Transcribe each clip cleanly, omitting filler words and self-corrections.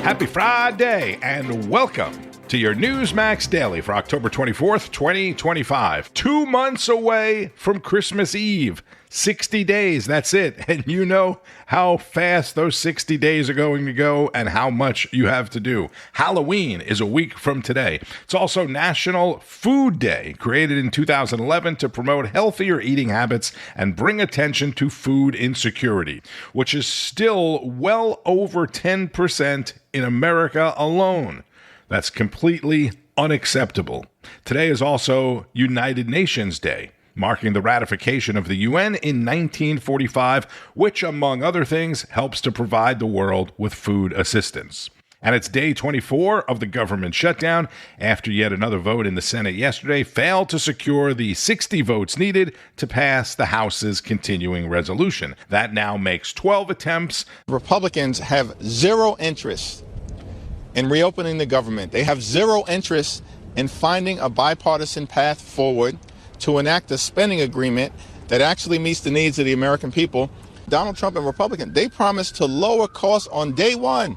Happy Friday and welcome to your Newsmax Daily for October 24th, 2025. 2 months away from Christmas Eve. 60 days, that's it. And you know how fast those 60 days are going to go and how much you have to do. Halloween is a week from today. It's also National Food Day, created in 2011 to promote healthier eating habits and bring attention to food insecurity, which is still well over 10% in America alone. That's completely unacceptable. Today is also United Nations Day, marking the ratification of the UN in 1945, which, among other things, helps to provide the world with food assistance. And it's day 24 of the government shutdown after yet another vote in the Senate yesterday failed to secure the 60 votes needed to pass the House's continuing resolution. That now makes 12 attempts. Republicans have zero interest in reopening the government. They have zero interest in finding a bipartisan path forward to enact a spending agreement that actually meets the needs of the American people. Donald Trump and Republicans, they promised to lower costs on day one.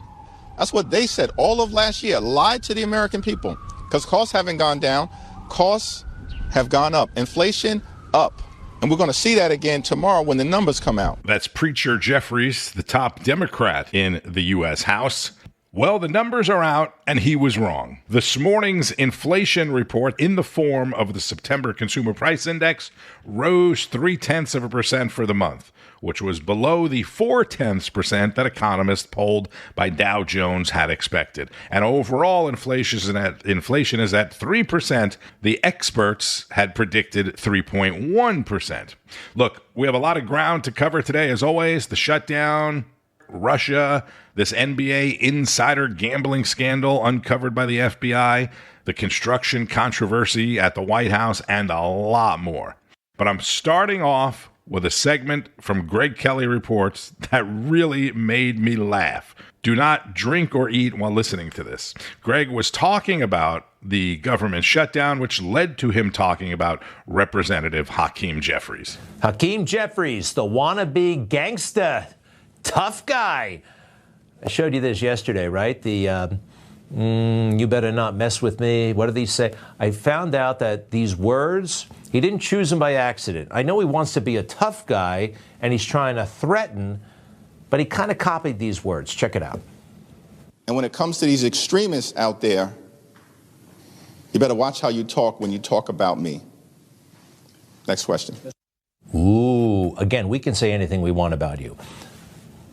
That's what they said all of last year, lied to the American people, because costs haven't gone down, costs have gone up, inflation up. And we're going to see that again tomorrow when the numbers come out. That's Preacher Jeffries, the top Democrat in the U.S. House. Well, the numbers are out, and he was wrong. This morning's inflation report, in the form of the September Consumer Price Index, rose 0.3% for the month, which was below the 0.4% that economists polled by Dow Jones had expected. And overall, inflation is at 3%. The experts had predicted 3.1%. Look, we have a lot of ground to cover today, as always. The shutdown, Russia, this NBA insider gambling scandal uncovered by the FBI, the construction controversy at the White House, and a lot more. But I'm starting off with a segment from Greg Kelly Reports that really made me laugh. Do not drink or eat while listening to this. Greg was talking about the government shutdown, which led to him talking about Representative Hakeem Jeffries. Hakeem Jeffries, the wannabe gangsta, tough guy. I showed you this yesterday, right? The you better not mess with me. What do these say? I found out that these words, he didn't choose them by accident. I know he wants to be a tough guy and he's trying to threaten, but he kind of copied these words. Check it out. And when it comes to these extremists out there, you better watch how you talk when you talk about me. Next question. Ooh, again, we can say anything we want about you.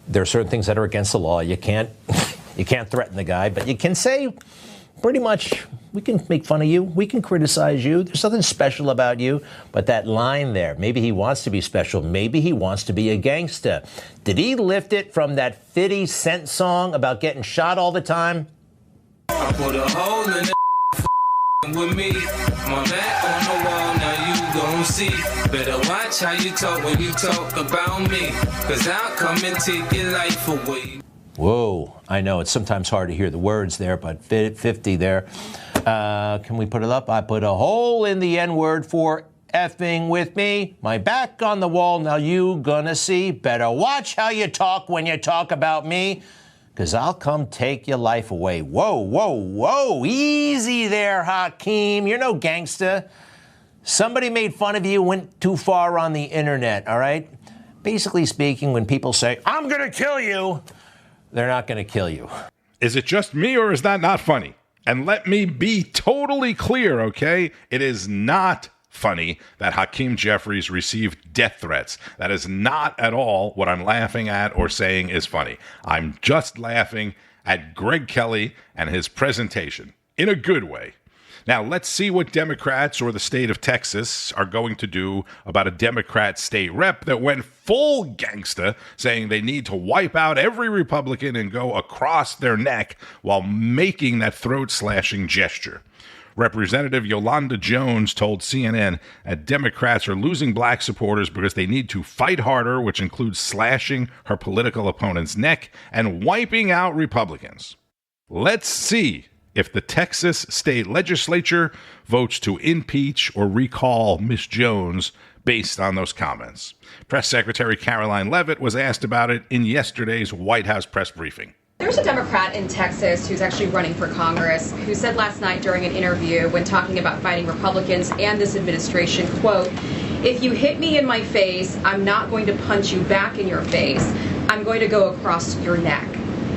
There are certain things that are against the law. You can't threaten the guy, but you can say pretty much, we can make fun of you. We can criticize you. There's nothing special about you. But that line there, maybe he wants to be special. Maybe he wants to be a gangster. Did he lift it from that 50 Cent song about getting shot all the time? I put a hole in the with me. My back on the wall, now you gon' see. Better watch how you talk when you talk about me, cause I'll come and take your life away. Whoa, I know it's sometimes hard to hear the words there, but 50 there. Can we put it up? I put a hole in the N-word for effing with me. My back on the wall, now you gonna see. Better watch how you talk when you talk about me, because I'll come take your life away. Whoa, whoa, whoa. Easy there, Hakeem. You're no gangster. Somebody made fun of you, went too far on the internet, all right? Basically speaking, when people say, I'm going to kill you, they're not going to kill you. Is it just me or is that not funny? And let me be totally clear, okay? It is not funny that Hakeem Jeffries received death threats. That is not at all what I'm laughing at or saying is funny. I'm just laughing at Greg Kelly and his presentation in a good way. Now, let's see what Democrats or the state of Texas are going to do about a Democrat state rep that went full gangsta, saying they need to wipe out every Republican and go across their neck while making that throat-slashing gesture. Representative Yolanda Jones told CNN that Democrats are losing black supporters because they need to fight harder, which includes slashing her political opponent's neck and wiping out Republicans. Let's see if the Texas state legislature votes to impeach or recall Miss Jones based on those comments. Press Secretary Caroline Leavitt was asked about it in yesterday's White House press briefing. There's a Democrat in Texas who's actually running for Congress who said last night during an interview when talking about fighting Republicans and this administration, quote, "If you hit me in my face, I'm not going to punch you back in your face. I'm going to go across your neck."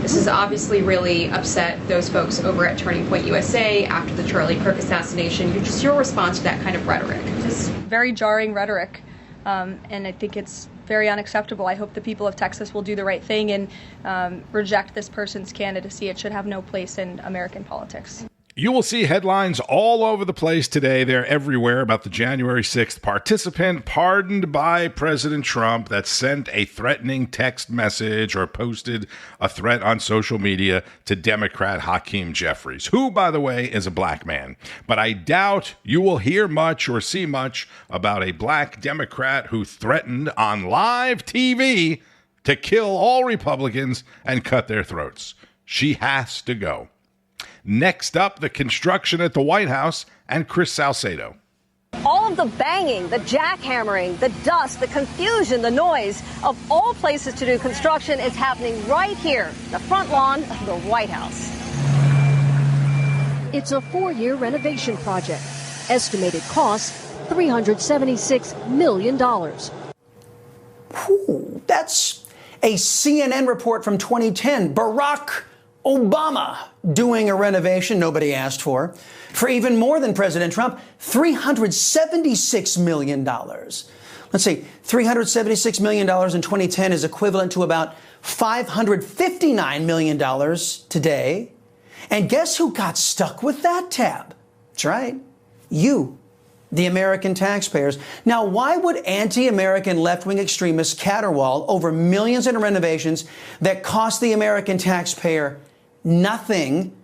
This has obviously really upset those folks over at Turning Point USA after the Charlie Kirk assassination. Just your response to that kind of rhetoric? Just very jarring rhetoric, and I think it's very unacceptable. I hope the people of Texas will do the right thing and reject this person's candidacy. It should have no place in American politics. You will see headlines all over the place today. They're everywhere about the January 6th participant pardoned by President Trump that sent a threatening text message or posted a threat on social media to Democrat Hakeem Jeffries, who, by the way, is a black man. But I doubt you will hear much or see much about a black Democrat who threatened on live TV to kill all Republicans and cut their throats. She has to go. Next up, the construction at the White House and Chris Salcedo. All of the banging, the jackhammering, the dust, the confusion, the noise of all places to do construction is happening right here, the front lawn of the White House. It's a 4-year renovation project. Estimated cost, $376 million. Ooh, that's a CNN report from 2010. Barack Obama doing a renovation nobody asked for even more than President Trump, $376 million. Let's see, $376 million in 2010 is equivalent to about $559 million today. And guess who got stuck with that tab? That's right, you, the American taxpayers. Now, why would anti-American left-wing extremists caterwaul over millions in renovations that cost the American taxpayer nothing,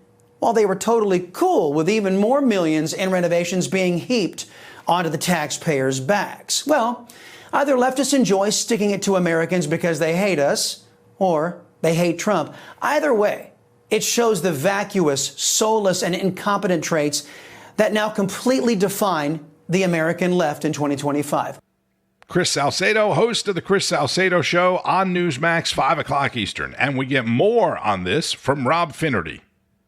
while they were totally cool with even more millions in renovations being heaped onto the taxpayers' backs? Well, either leftists enjoy sticking it to Americans because they hate us, or they hate Trump. Either way, it shows the vacuous, soulless, and incompetent traits that now completely define the American left in 2025. Chris Salcedo, host of the Chris Salcedo Show on Newsmax, 5 o'clock Eastern. And we get more on this from Rob Finnerty.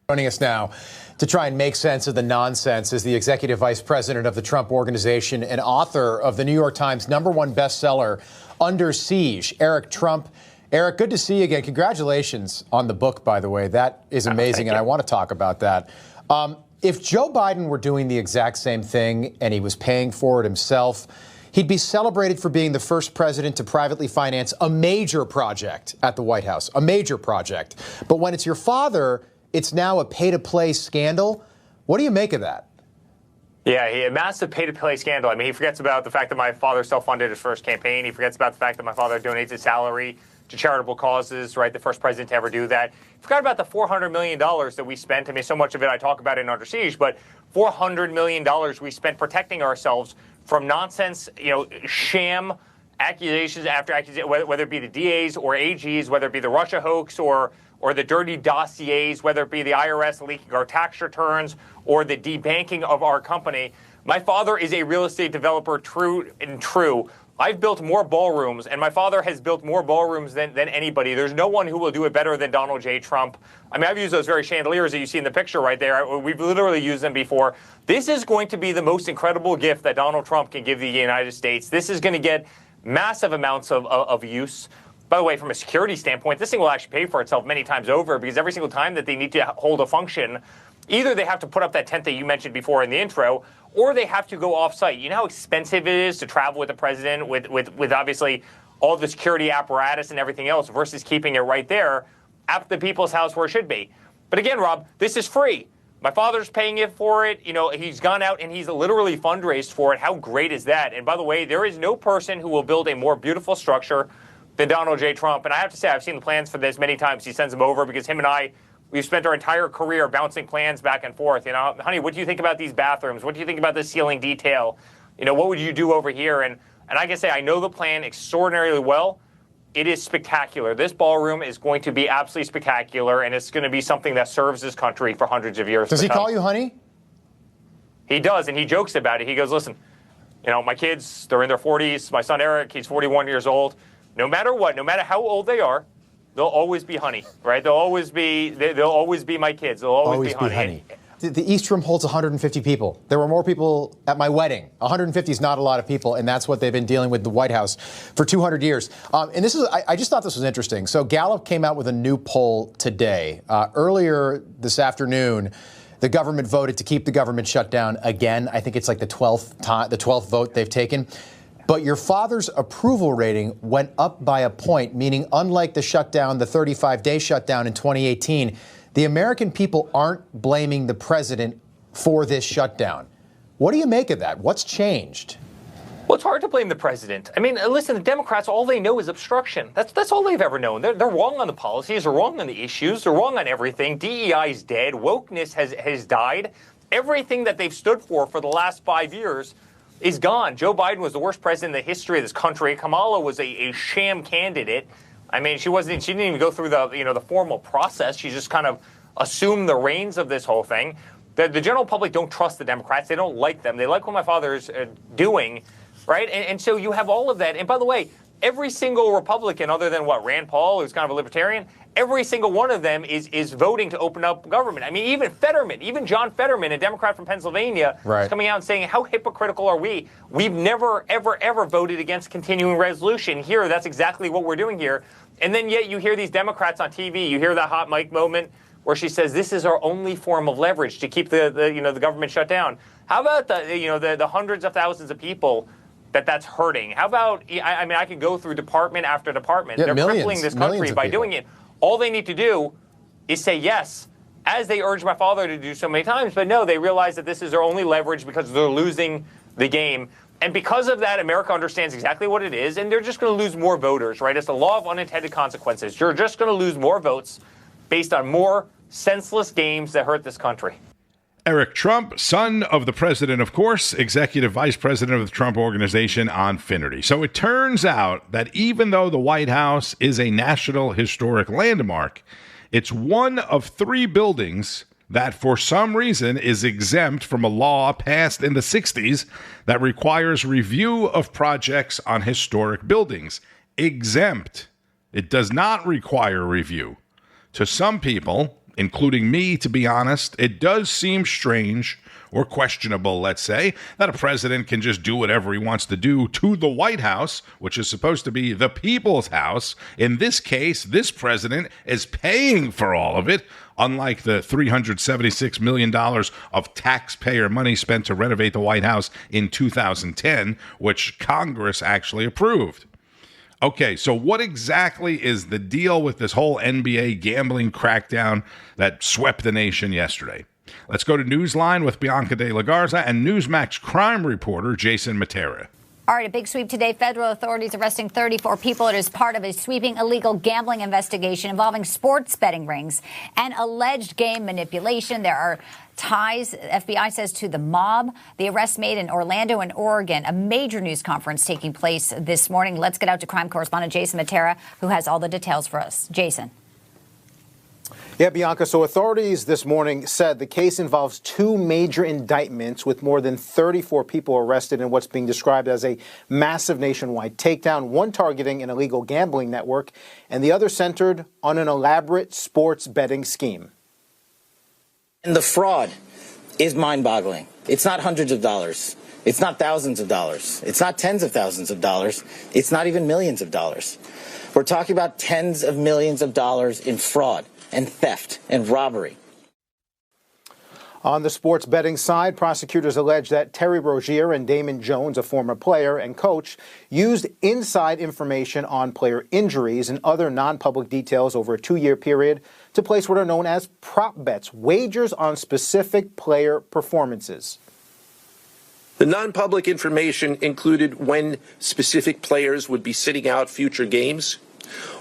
Joining us now to try and make sense of the nonsense is the executive vice president of the Trump Organization and author of the New York Times #1 bestseller, Under Siege, Eric Trump. Eric, good to see you again. Congratulations on the book, by the way. That is amazing, and I want to talk about that. If Joe Biden were doing the exact same thing and he was paying for it himself, he'd be celebrated for being the first president to privately finance a major project at the White House, a major project. But when it's your father, it's now a pay-to-play scandal. What do you make of that? Yeah, a massive pay-to-play scandal. I mean, he forgets about the fact that my father self-funded his first campaign. He forgets about the fact that my father donates his salary to charitable causes, right? The first president to ever do that. He forgot about the $400 million that we spent. I mean, so much of it I talk about in Under Siege, but $400 million we spent protecting ourselves from nonsense, sham accusations after accusations, whether it be the DAs or AGs, whether it be the Russia hoax or the dirty dossiers, whether it be the IRS leaking our tax returns or the debanking of our company. My father is a real estate developer, true and true. I've built more ballrooms, and my father has built more ballrooms than anybody. There's no one who will do it better than Donald J. Trump. I mean, I've used those very chandeliers that you see in the picture right there. We've literally used them before. This is going to be the most incredible gift that Donald Trump can give the United States. This is going to get massive amounts of use. By the way, from a security standpoint, this thing will actually pay for itself many times over, because every single time that they need to hold a function, either they have to put up that tent that you mentioned before in the intro, or they have to go off-site. You know how expensive it is to travel with the president, with obviously all the security apparatus and everything else, versus keeping it right there at the people's house where it should be. But again, Rob, this is free. My father's paying it for it. He's gone out and he's literally fundraised for it. How great is that? And by the way, there is no person who will build a more beautiful structure than Donald J. Trump. And I have to say, I've seen the plans for this many times. He sends them over because him and I, we've spent our entire career bouncing plans back and forth. Honey, what do you think about these bathrooms? What do you think about this ceiling detail? What would you do over here? And I can say I know the plan extraordinarily well. It is spectacular. This ballroom is going to be absolutely spectacular, and it's going to be something that serves this country for hundreds of years. Does he call you honey? He does, and he jokes about it. He goes, listen, You know, my kids, they're in their 40s. My son Eric, he's 41 years old. No matter what, no matter how old they are, they'll always be honey, right? They'll always be my kids. They'll always be honey. The East Room holds 150 people. There were more people at my wedding. 150 is not a lot of people, and that's what they've been dealing with the White House for 200 years. And this is, I just thought this was interesting. So Gallup came out with a new poll today. Earlier this afternoon, the government voted to keep the government shut down again. I think it's like the 12th vote they've taken. But your father's approval rating went up by a point, meaning unlike the shutdown, the 35-day shutdown in 2018, the American people aren't blaming the president for this shutdown. What do you make of that? What's changed? Well, it's hard to blame the president. I mean, listen, the Democrats, all they know is obstruction. That's all they've ever known. They're wrong on the policies. They're wrong on the issues. They're wrong on everything. DEI is dead. Wokeness has died. Everything that they've stood for the last 5 years is gone. Joe Biden was the worst president in the history of this country. Kamala was a sham candidate. I mean, she didn't even go through the formal process. She just kind of assumed the reins of this whole thing. The general public don't trust the Democrats. They don't like them. They like what my father's doing, right? And so you have all of that. And by the way, every single Republican, other than Rand Paul, who's kind of a libertarian, every single one of them is voting to open up government. I mean, even John Fetterman, a Democrat from Pennsylvania, is coming out and saying, how hypocritical are we? We've never, ever, ever voted against continuing resolution. Here, that's exactly what we're doing here. And then yet you hear these Democrats on TV, you hear that hot mic moment where she says, this is our only form of leverage to keep the government shut down. How about the hundreds of thousands of people that's hurting? How about, I mean, I could go through department after department. Yeah, they're crippling this country by doing it. All they need to do is say yes, as they urged my father to do so many times. But no, they realize that this is their only leverage because they're losing the game. And because of that, America understands exactly what it is, and they're just going to lose more voters, right? It's the law of unintended consequences. You're just going to lose more votes based on more senseless games that hurt this country. Eric Trump, son of the president, of course, executive vice president of the Trump Organization on Finnerty. So it turns out that even though the White House is a National Historic Landmark, it's one of 3 buildings that for some reason is exempt from a law passed in the 60s that requires review of projects on historic buildings. Exempt. It does not require review. To some people, including me, to be honest, it does seem strange or questionable, let's say, that a president can just do whatever he wants to do to the White House, which is supposed to be the people's house. In this case, this president is paying for all of it, unlike the $376 million of taxpayer money spent to renovate the White House in 2010, which Congress actually approved. Okay, so what exactly is the deal with this whole NBA gambling crackdown that swept the nation yesterday? Let's go to Newsline with Bianca De La Garza and Newsmax crime reporter Jason Mattera. All right, a big sweep today. Federal authorities arresting 34 people. It is part of a sweeping illegal gambling investigation involving sports betting rings and alleged game manipulation. There are ties, FBI says, to the mob. The arrest made in Orlando and Oregon. A major news conference taking place this morning. Let's get out to crime correspondent Jason Mattera, who has all the details for us. Jason. Yeah, Bianca. So authorities this morning said the case involves 2 major indictments with more than 34 people arrested in what's being described as a massive nationwide takedown, one targeting an illegal gambling network and the other centered on an elaborate sports betting scheme. And the fraud is mind-boggling. It's not hundreds of dollars. It's not thousands of dollars. It's not tens of thousands of dollars. It's not even millions of dollars. We're talking about tens of millions of dollars in fraud and theft and robbery. On the sports betting side, prosecutors allege that Terry Rozier and Damon Jones, a former player and coach, used inside information on player injuries and other non-public details over a 2-year period to place what are known as prop bets, wagers on specific player performances. The non-public information included when specific players would be sitting out future games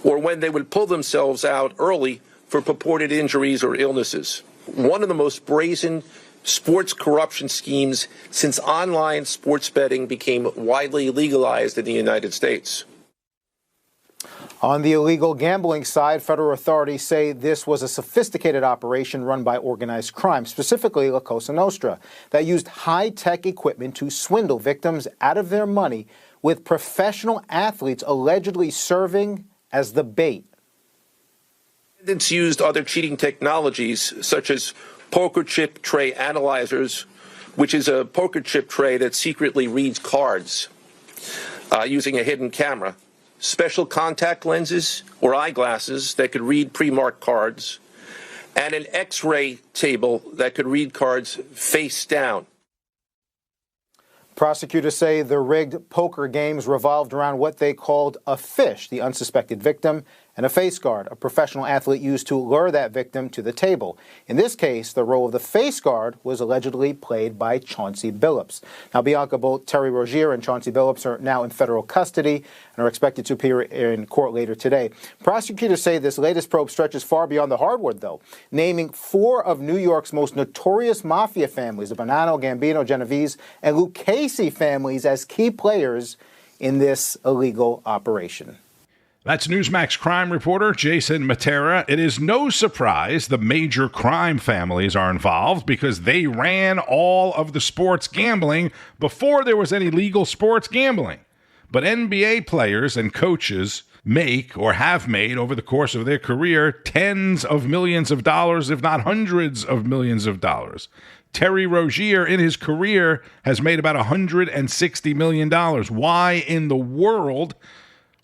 or when they would pull themselves out early for purported injuries or illnesses. One of the most brazen sports corruption schemes since online sports betting became widely legalized in the United States. On the illegal gambling side, federal authorities say this was a sophisticated operation run by organized crime, specifically La Cosa Nostra, that used high-tech equipment to swindle victims out of their money, with professional athletes allegedly serving as the bait. Defendants used other cheating technologies, such as poker chip tray analyzers, which is a poker chip tray that secretly reads cards using a hidden camera, special contact lenses or eyeglasses that could read pre-marked cards, and an X-ray table that could read cards face down. Prosecutors say the rigged poker games revolved around what they called a fish, the unsuspected victim, and a face guard, a professional athlete used to lure that victim to the table. In this case, the role of the face guard was allegedly played by Chauncey Billups. Now, Bianca, both Terry Rozier and Chauncey Billups are now in federal custody and are expected to appear in court later today. Prosecutors say this latest probe stretches far beyond the hardwood, though, naming 4 of New York's most notorious mafia families, the Bonanno, Gambino, Genovese, and Lucchese families, as key players in this illegal operation. That's Newsmax crime reporter Jason Mattera. It is no surprise the major crime families are involved because they ran all of the sports gambling before there was any legal sports gambling. But NBA players and coaches make or have made over the course of their career tens of millions of dollars, if not hundreds of millions of dollars. Terry Rozier in his career has made about $160 million. Why in the world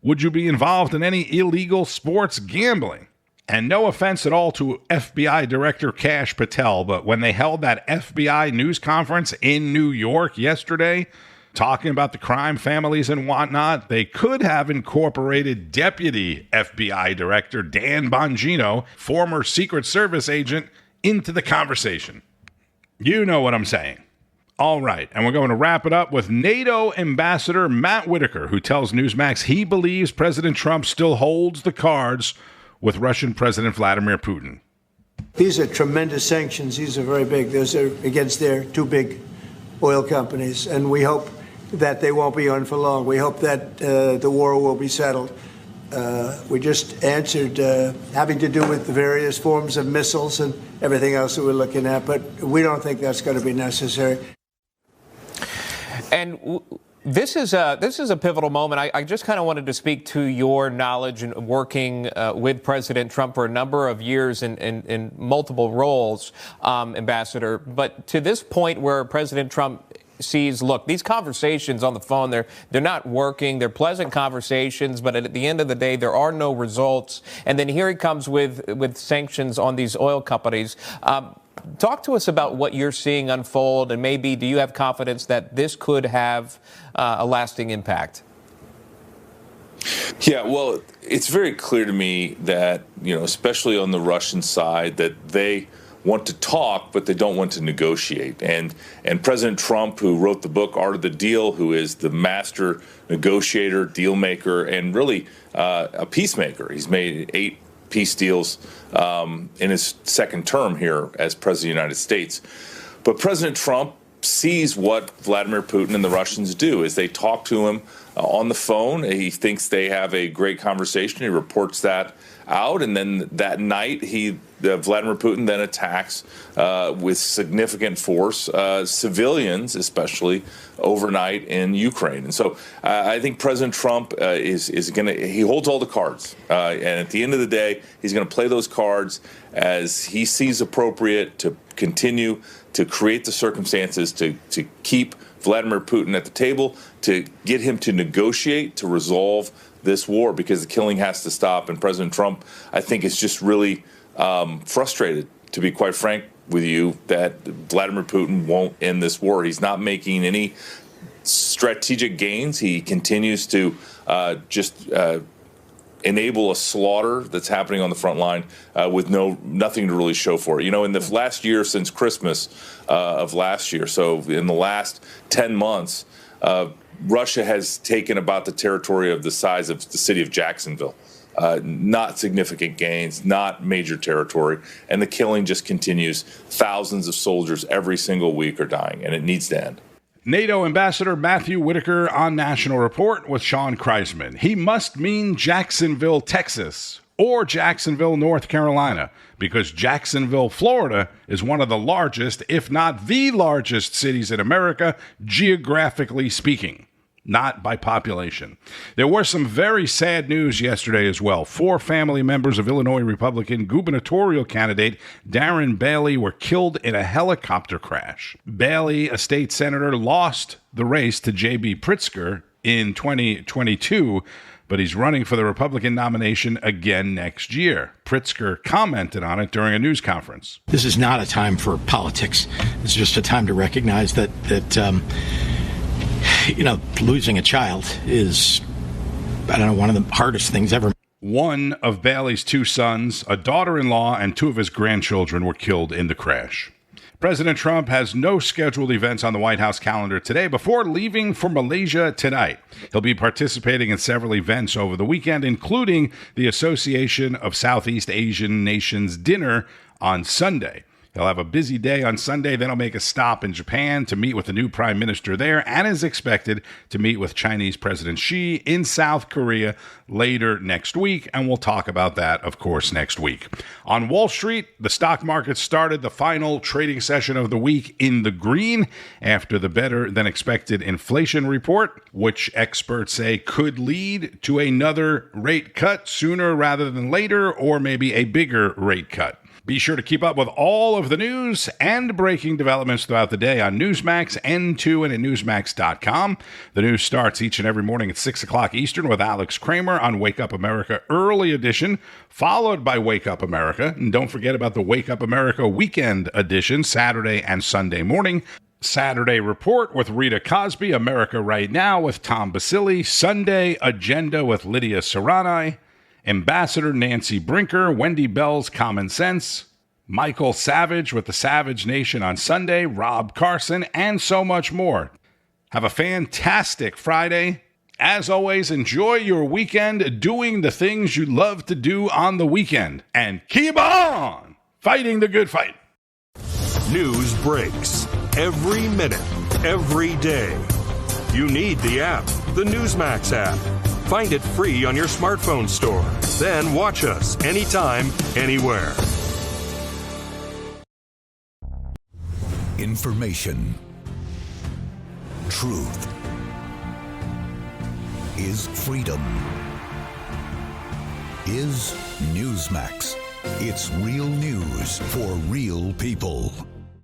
would you be involved in any illegal sports gambling? And no offense at all to FBI Director Kash Patel, but when they held that FBI news conference in New York yesterday, talking about the crime families and whatnot, they could have incorporated Deputy FBI Director Dan Bongino, former Secret Service agent, into the conversation. You know what I'm saying. All right, and we're going to wrap it up with NATO Ambassador Matt Whitaker, who tells Newsmax he believes President Trump still holds the cards with Russian President Vladimir Putin. These are tremendous sanctions. These are very big. Those are against their 2 big oil companies, and we hope that they won't be on for long. We hope that the war will be settled. We just answered having to do with the various forms of missiles and everything else that we're looking at, but we don't think that's going to be necessary. And this is a pivotal moment. I just kind of wanted to speak to your knowledge in working with President Trump for a number of years in multiple roles, Ambassador. But to this point where President Trump sees, look, these conversations on the phone, they're not working. They're pleasant conversations, but at the end of the day, there are no results. And then here he comes with sanctions on these oil companies. Talk to us about what you're seeing unfold, and maybe do you have confidence that this could have a lasting impact? Yeah, well, it's very clear to me that, especially on the Russian side, that they want to talk, but they don't want to negotiate. And President Trump, who wrote the book Art of the Deal, who is the master negotiator, deal maker, and really a peacemaker. He's made 8 peace deals in his second term here as President of the United States. But President Trump sees what Vladimir Putin and the Russians do is they talk to him on the phone. He thinks they have a great conversation. He reports that out, and then that night Vladimir Putin then attacks with significant force civilians, especially overnight in Ukraine. And so I think President Trump he holds all the cards, and at the end of the day, he's going to play those cards as he sees appropriate to continue to create the circumstances to keep Vladimir Putin at the table, to get him to negotiate, to resolve this war, because the killing has to stop. And President Trump, I think, is just really frustrated, to be quite frank with you, that Vladimir Putin won't end this war. He's not making any strategic gains. He continues to enable a slaughter that's happening on the front line with nothing to really show for it. In the last year since Christmas of last year, so in the last 10 months, Russia has taken about the territory of the size of the city of Jacksonville. Not significant gains, not major territory, and the killing just continues. Thousands of soldiers every single week are dying, and it needs to end. NATO Ambassador Matt Whitaker on National Report with Sean Kreisman. He must mean Jacksonville, Texas, or Jacksonville, North Carolina, because Jacksonville, Florida is one of the largest, if not the largest cities in America, geographically speaking, not by population. There was some very sad news yesterday as well. 4 family members of Illinois Republican gubernatorial candidate Darren Bailey were killed in a helicopter crash. Bailey, a state senator, lost the race to J.B. Pritzker in 2022, but he's running for the Republican nomination again next year. Pritzker commented on it during a news conference. This is not a time for politics. It's just a time to recognize that losing a child is, one of the hardest things ever. One of Bailey's 2 sons, a daughter-in-law, and 2 of his grandchildren were killed in the crash. President Trump has no scheduled events on the White House calendar today before leaving for Malaysia tonight. He'll be participating in several events over the weekend, including the Association of Southeast Asian Nations dinner on Sunday. He'll have a busy day on Sunday, then he'll make a stop in Japan to meet with the new prime minister there, and is expected to meet with Chinese President Xi in South Korea later next week, and we'll talk about that, of course, next week. On Wall Street, the stock market started the final trading session of the week in the green after the better-than-expected inflation report, which experts say could lead to another rate cut sooner rather than later, or maybe a bigger rate cut. Be sure to keep up with all of the news and breaking developments throughout the day on Newsmax, N2, and at Newsmax.com. The news starts each and every morning at 6 o'clock Eastern with Alex Kramer on Wake Up America Early Edition, followed by Wake Up America. And don't forget about the Wake Up America Weekend Edition, Saturday and Sunday morning. Saturday Report with Rita Cosby, America Right Now with Tom Basili, Sunday Agenda with Lydia Serrani, Ambassador Nancy Brinker, Wendy Bell's Common Sense, Michael Savage with the Savage Nation on Sunday, Rob Carson, and so much more. Have a fantastic Friday. As always, enjoy your weekend doing the things you love to do on the weekend. And keep on fighting the good fight. News breaks every minute, every day. You need the app, the Newsmax app. Find it free on your smartphone store. Then watch us anytime, anywhere. Information. Truth. Is freedom. Is Newsmax. It's real news for real people.